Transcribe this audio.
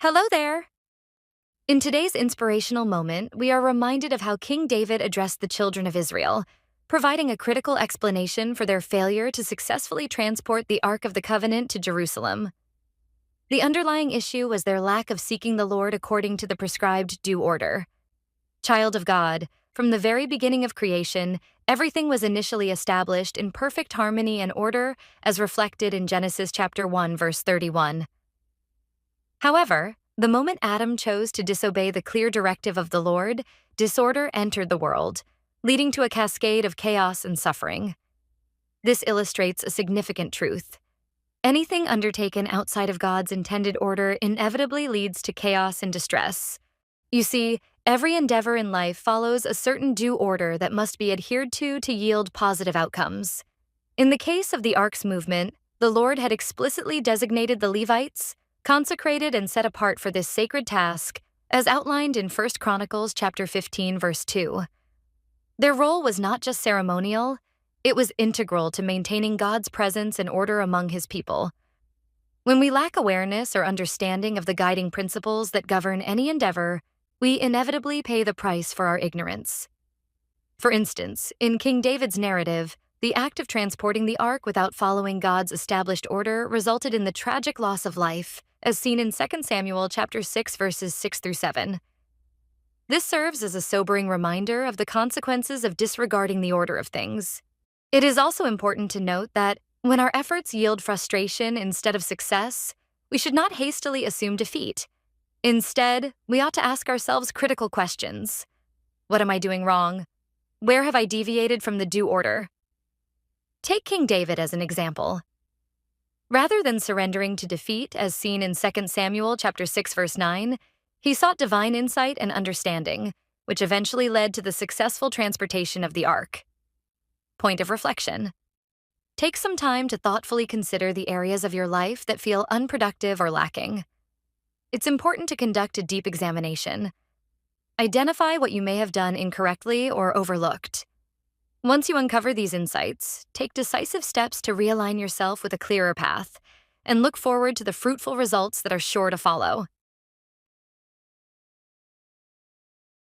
Hello there! In today's inspirational moment, we are reminded of how King David addressed the children of Israel, providing a critical explanation for their failure to successfully transport the Ark of the Covenant to Jerusalem. The underlying issue was their lack of seeking the Lord according to the prescribed due order. Child of God, from the very beginning of creation, everything was initially established in perfect harmony and order, as reflected in Genesis chapter 1, verse 31. However, the moment Adam chose to disobey the clear directive of the Lord, disorder entered the world, leading to a cascade of chaos and suffering. This illustrates a significant truth. Anything undertaken outside of God's intended order inevitably leads to chaos and distress. You see, every endeavor in life follows a certain due order that must be adhered to yield positive outcomes. In the case of the Ark's movement, the Lord had explicitly designated the Levites, consecrated and set apart for this sacred task, as outlined in 1 Chronicles chapter 15, verse 2. Their role was not just ceremonial, it was integral to maintaining God's presence and order among His people. When we lack awareness or understanding of the guiding principles that govern any endeavor, we inevitably pay the price for our ignorance. For instance, in King David's narrative, the act of transporting the ark without following God's established order resulted in the tragic loss of life, as seen in 2 Samuel chapter 6, verses 6 through 7. This serves as a sobering reminder of the consequences of disregarding the order of things. It is also important to note that when our efforts yield frustration instead of success, we should not hastily assume defeat. Instead, we ought to ask ourselves critical questions. What am I doing wrong? Where have I deviated from the due order? Take King David as an example. Rather than surrendering to defeat, as seen in 2 Samuel chapter 6, verse 9, he sought divine insight and understanding, which eventually led to the successful transportation of the ark. Point of reflection. Take some time to thoughtfully consider the areas of your life that feel unproductive or lacking. It's important to conduct a deep examination. Identify what you may have done incorrectly or overlooked. Once you uncover these insights, take decisive steps to realign yourself with a clearer path, and look forward to the fruitful results that are sure to follow.